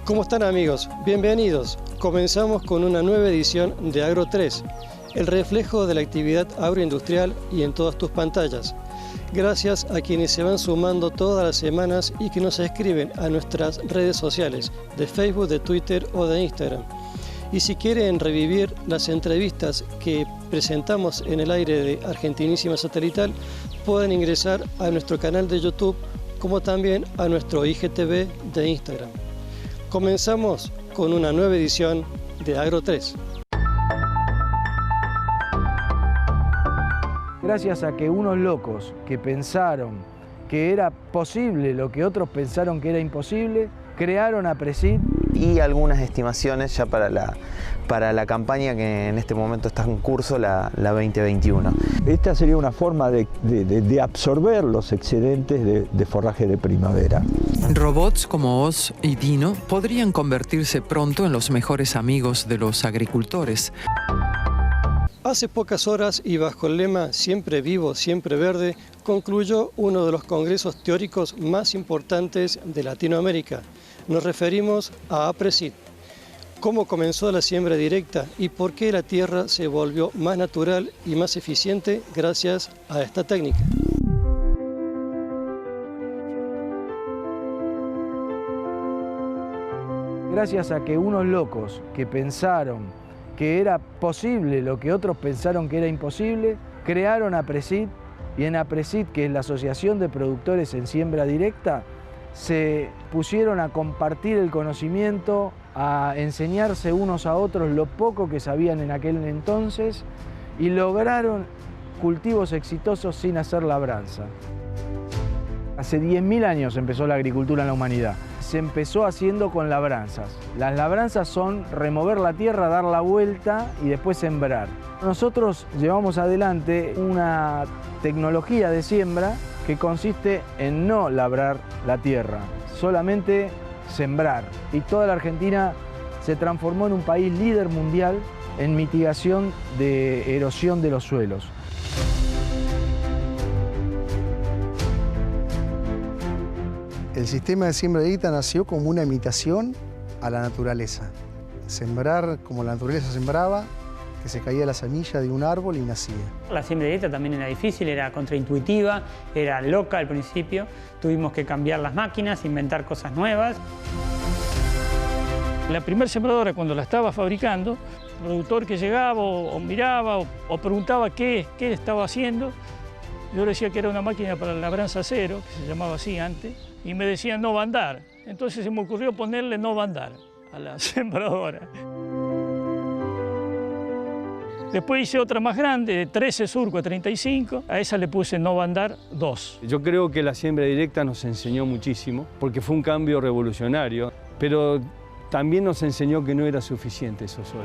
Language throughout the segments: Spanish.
¿Cómo están, amigos? Bienvenidos. Comenzamos con una nueva edición de Agro 3, el reflejo de la actividad agroindustrial y en todas tus pantallas. Gracias a quienes se van sumando todas las semanas y que nos escriben a nuestras redes sociales de Facebook, de Twitter o de Instagram. Y si quieren revivir las entrevistas que presentamos en el aire de Argentinísima Satelital, pueden ingresar a nuestro canal de YouTube como también a nuestro IGTV de Instagram. Comenzamos con una nueva edición de Agro 3. Gracias a que unos locos que pensaron que era posible lo que otros pensaron que era imposible, crearon APRESID. Y algunas estimaciones ya para la campaña que en este momento está en curso, la 2021. Esta sería una forma de absorber los excedentes de forraje de primavera. Robots como Oz y Dino podrían convertirse pronto en los mejores amigos de los agricultores. Hace pocas horas y bajo el lema Siempre vivo, siempre verde, concluyó uno de los congresos teóricos más importantes de Latinoamérica. Nos referimos a APRESID. ¿Cómo comenzó la siembra directa y por qué la tierra se volvió más natural y más eficiente gracias a esta técnica? Gracias a que unos locos que pensaron que era posible lo que otros pensaron que era imposible, crearon APRESID, y en APRESID, que es la Asociación de Productores en Siembra Directa, se pusieron a compartir el conocimiento, a enseñarse unos a otros lo poco que sabían en aquel entonces y lograron cultivos exitosos sin hacer labranza. Hace 10.000 años empezó la agricultura en la humanidad. Se empezó haciendo con labranzas. Las labranzas son remover la tierra, dar la vuelta y después sembrar. Nosotros llevamos adelante una tecnología de siembra que consiste en no labrar la tierra, solamente sembrar. Y toda la Argentina se transformó en un país líder mundial en mitigación de erosión de los suelos. El sistema de siembra directa nació como una imitación a la naturaleza. Sembrar como la naturaleza sembraba, que se caía la semilla de un árbol y nacía. La siembra directa también era difícil, era contraintuitiva, era loca al principio. Tuvimos que cambiar las máquinas, inventar cosas nuevas. La primera sembradora, cuando la estaba fabricando, el productor que llegaba o miraba o preguntaba qué estaba haciendo, yo le decía que era una máquina para la labranza cero, que se llamaba así antes, y me decían no va a andar. Entonces se me ocurrió ponerle no va a andar a la sembradora. Después hice otra más grande, de 13 surco a 35, a esa le puse no va a andar 2. Yo creo que la siembra directa nos enseñó muchísimo, porque fue un cambio revolucionario, pero también nos enseñó que no era suficiente eso solo.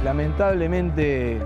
Lamentablemente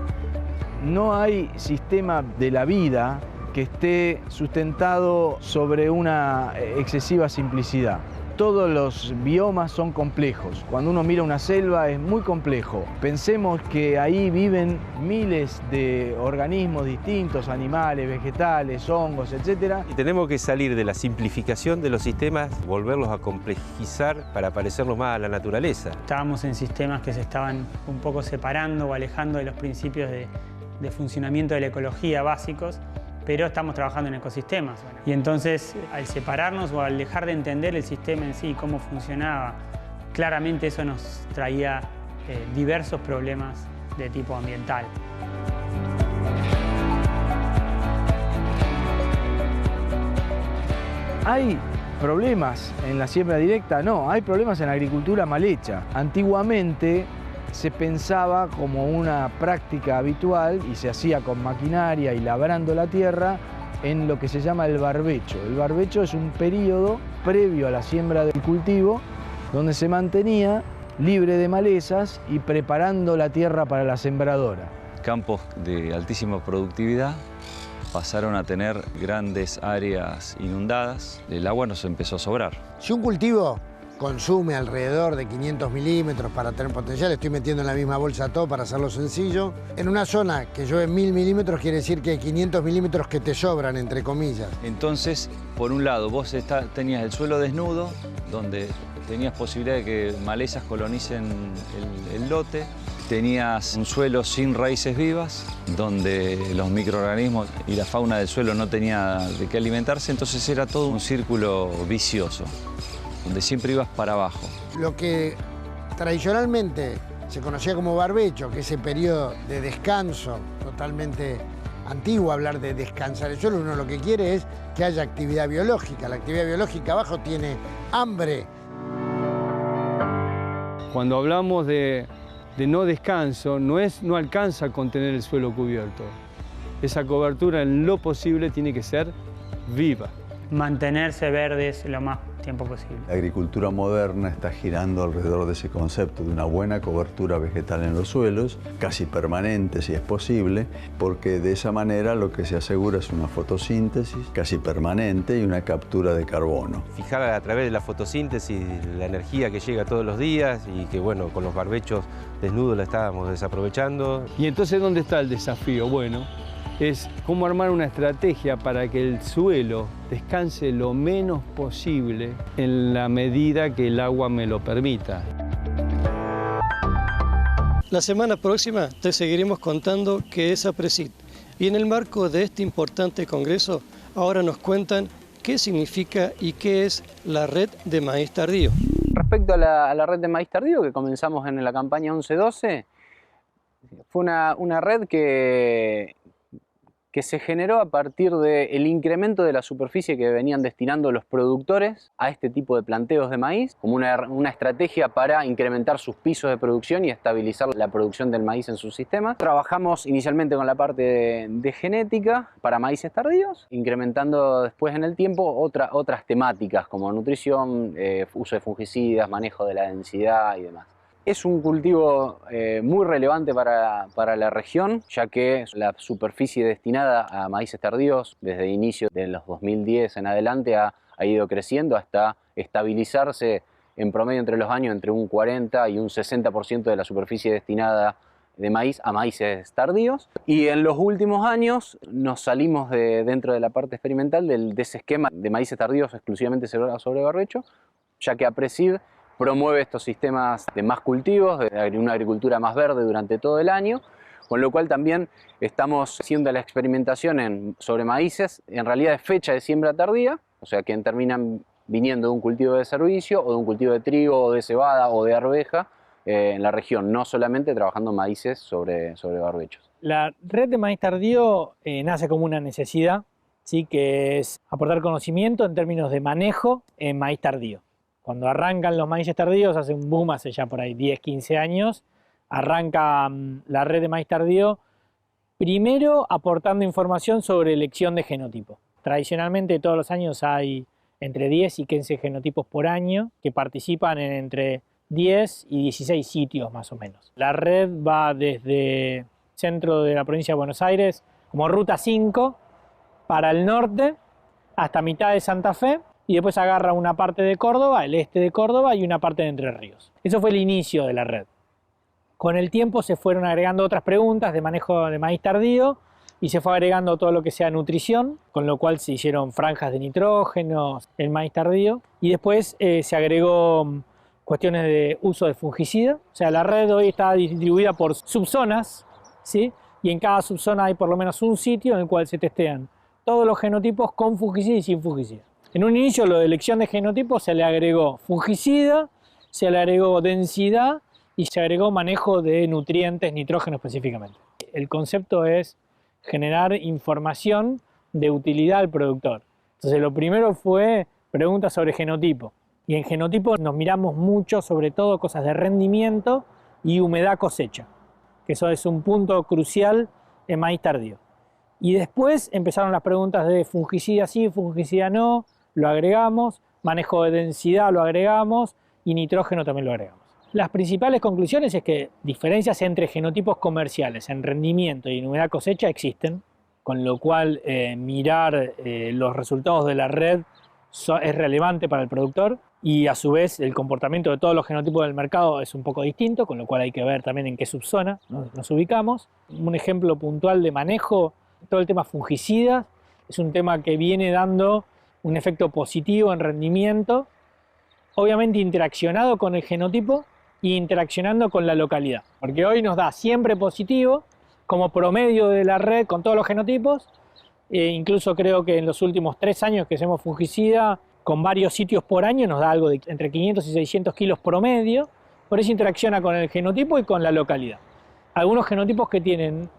no hay sistema de la vida que esté sustentado sobre una excesiva simplicidad. Todos los biomas son complejos. Cuando uno mira una selva es muy complejo. Pensemos que ahí viven miles de organismos distintos, animales, vegetales, hongos, etc. Y tenemos que salir de la simplificación de los sistemas, volverlos a complejizar para parecernos más a la naturaleza. Estábamos en sistemas que se estaban un poco separando o alejando de los principios de funcionamiento de la ecología básicos, pero estamos trabajando en ecosistemas. Y entonces, al separarnos o al dejar de entender el sistema en sí, cómo funcionaba, claramente eso nos traía diversos problemas de tipo ambiental. ¿Hay problemas en la siembra directa? No, hay problemas en la agricultura mal hecha. Antiguamente se pensaba como una práctica habitual y se hacía con maquinaria y labrando la tierra en lo que se llama el barbecho. El barbecho es un periodo previo a la siembra del cultivo donde se mantenía libre de malezas y preparando la tierra para la sembradora. Campos de altísima productividad pasaron a tener grandes áreas inundadas, el agua nos empezó a sobrar. Si un cultivo consume alrededor de 500 milímetros para tener potencial. Estoy metiendo en la misma bolsa todo para hacerlo sencillo. En una zona que llueve 1000 milímetros quiere decir que hay 500 milímetros que te sobran, entre comillas. Entonces, por un lado, vos tenías el suelo desnudo, donde tenías posibilidad de que malezas colonicen el lote. Tenías un suelo sin raíces vivas, donde los microorganismos y la fauna del suelo no tenía de qué alimentarse, entonces era todo un círculo vicioso, donde siempre ibas para abajo. Lo que tradicionalmente se conocía como barbecho, que ese periodo de descanso totalmente antiguo, hablar de descansar el suelo, uno lo que quiere es que haya actividad biológica. La actividad biológica abajo tiene hambre. Cuando hablamos de no descanso, no alcanza a contener el suelo cubierto. Esa cobertura en lo posible tiene que ser viva. Mantenerse verdes lo más tiempo posible. La agricultura moderna está girando alrededor de ese concepto de una buena cobertura vegetal en los suelos, casi permanente si es posible, porque de esa manera lo que se asegura es una fotosíntesis casi permanente y una captura de carbono. Fijar a través de la fotosíntesis la energía que llega todos los días y que, bueno, con los barbechos desnudos la estábamos desaprovechando. Y entonces, ¿dónde está el desafío? Bueno, es cómo armar una estrategia para que el suelo descanse lo menos posible en la medida que el agua me lo permita. La semana próxima te seguiremos contando qué es APRESID. Y en el marco de este importante congreso, ahora nos cuentan qué significa y qué es la red de maíz tardío. Respecto a la red de maíz tardío que comenzamos en la campaña 11-12, fue una red que se generó a partir del incremento de la superficie que venían destinando los productores a este tipo de planteos de maíz, como una estrategia para incrementar sus pisos de producción y estabilizar la producción del maíz en sus sistemas. Trabajamos inicialmente con la parte de genética para maíces tardíos, incrementando después en el tiempo otras temáticas como nutrición, uso de fungicidas, manejo de la densidad y demás. Es un cultivo muy relevante para la región, ya que la superficie destinada a maíces tardíos desde el inicio de los 2010 en adelante ha ido creciendo hasta estabilizarse en promedio entre los años entre un 40 y un 60% de la superficie destinada de maíz a maíces tardíos. Y en los últimos años nos salimos dentro de la parte experimental de ese esquema de maíces tardíos exclusivamente sobre barbecho, ya que APRESID promueve estos sistemas de más cultivos, de una agricultura más verde durante todo el año, con lo cual también estamos haciendo la experimentación sobre maíces, en realidad de fecha de siembra tardía, o sea que terminan viniendo de un cultivo de servicio o de un cultivo de trigo o de cebada o de arveja en la región, no solamente trabajando maíces sobre barbechos. La red de maíz tardío nace como una necesidad, ¿sí? Que es aportar conocimiento en términos de manejo en maíz tardío. Cuando arrancan los maíces tardíos, hace un boom hace ya por ahí 10, 15 años, arranca la red de maíz tardío primero aportando información sobre elección de genotipo. Tradicionalmente todos los años hay entre 10 y 15 genotipos por año que participan en entre 10 y 16 sitios más o menos. La red va desde centro de la provincia de Buenos Aires como ruta 5 para el norte hasta mitad de Santa Fe, y después agarra una parte de Córdoba, el este de Córdoba y una parte de Entre Ríos. Eso fue el inicio de la red. Con el tiempo se fueron agregando otras preguntas de manejo de maíz tardío y se fue agregando todo lo que sea nutrición, con lo cual se hicieron franjas de nitrógeno, el maíz tardío, y después se agregó cuestiones de uso de fungicida. O sea, la red hoy está distribuida por subzonas, ¿sí? Y en cada subzona hay por lo menos un sitio en el cual se testean todos los genotipos con fungicida y sin fungicida. En un inicio lo de elección de genotipos se le agregó fungicida, se le agregó densidad y se agregó manejo de nutrientes, nitrógeno específicamente. El concepto es generar información de utilidad al productor. Entonces lo primero fue preguntas sobre genotipo. Y en genotipo nos miramos mucho sobre todo cosas de rendimiento y humedad cosecha, que eso es un punto crucial en maíz tardío. Y después empezaron las preguntas de fungicida sí, fungicida no, lo agregamos, manejo de densidad lo agregamos y nitrógeno también lo agregamos. Las principales conclusiones es que diferencias entre genotipos comerciales en rendimiento y en humedad cosecha existen, con lo cual mirar los resultados de la red es relevante para el productor. y a su vez el comportamiento de todos los genotipos del mercado es un poco distinto, con lo cual hay que ver también en qué subzona nos ubicamos. Un ejemplo puntual de manejo, todo el tema fungicidas, es un tema que viene dando un efecto positivo en rendimiento, obviamente interaccionado con el genotipo y interaccionando con la localidad, porque hoy nos da siempre positivo como promedio de la red con todos los genotipos, incluso creo que en los últimos 3 años que hacemos fungicida, con varios sitios por año nos da algo de entre 500 y 600 kilos promedio, por eso interacciona con el genotipo y con la localidad. Algunos genotipos que tienen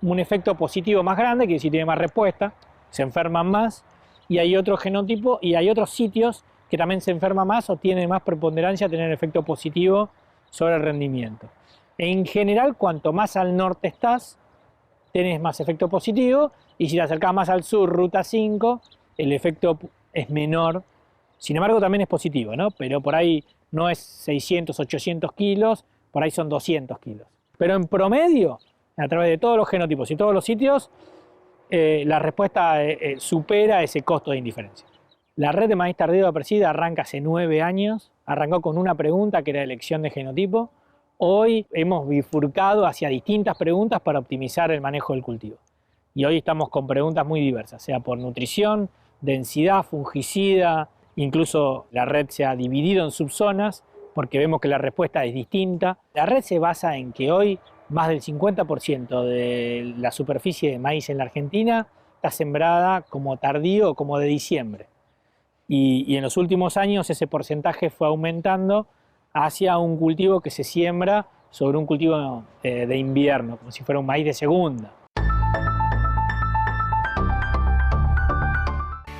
un efecto positivo más grande, que si tiene más respuesta, se enferman más, y hay otros genotipos y hay otros sitios que también se enferman más o tienen más preponderancia a tener efecto positivo sobre el rendimiento. En general, cuanto más al norte estás, tenés más efecto positivo, y si te acercás más al sur, ruta 5, el efecto es menor. Sin embargo, también es positivo, ¿no? Pero por ahí no es 600, 800 kilos, por ahí son 200 kilos. Pero en promedio, a través de todos los genotipos y todos los sitios, la respuesta supera ese costo de indiferencia. La red de maíz tardío de Apercid arranca hace 9 años, arrancó con una pregunta que era elección de genotipo. Hoy hemos bifurcado hacia distintas preguntas para optimizar el manejo del cultivo. Y hoy estamos con preguntas muy diversas, sea por nutrición, densidad, fungicida, incluso la red se ha dividido en subzonas porque vemos que la respuesta es distinta. La red se basa en que hoy más del 50% de la superficie de maíz en la Argentina está sembrada como tardío o como de diciembre. Y en los últimos años ese porcentaje fue aumentando hacia un cultivo que se siembra sobre un cultivo de invierno, como si fuera un maíz de segunda.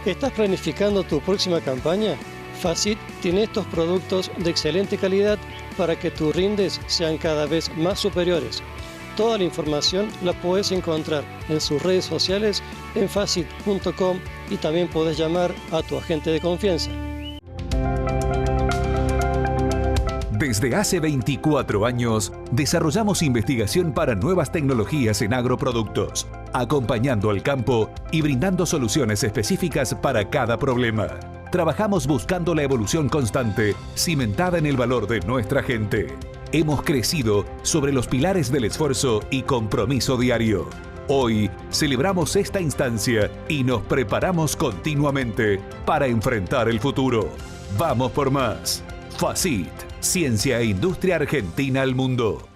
¿Estás planificando tu próxima campaña? Facit tiene estos productos de excelente calidad para que tus rindes sean cada vez más superiores. Toda la información la puedes encontrar en sus redes sociales en facit.com y también puedes llamar a tu agente de confianza. Desde hace 24 años, desarrollamos investigación para nuevas tecnologías en agroproductos, acompañando al campo y brindando soluciones específicas para cada problema. Trabajamos buscando la evolución constante, cimentada en el valor de nuestra gente. Hemos crecido sobre los pilares del esfuerzo y compromiso diario. Hoy celebramos esta instancia y nos preparamos continuamente para enfrentar el futuro. Vamos por más. Facit, Ciencia e Industria Argentina al mundo.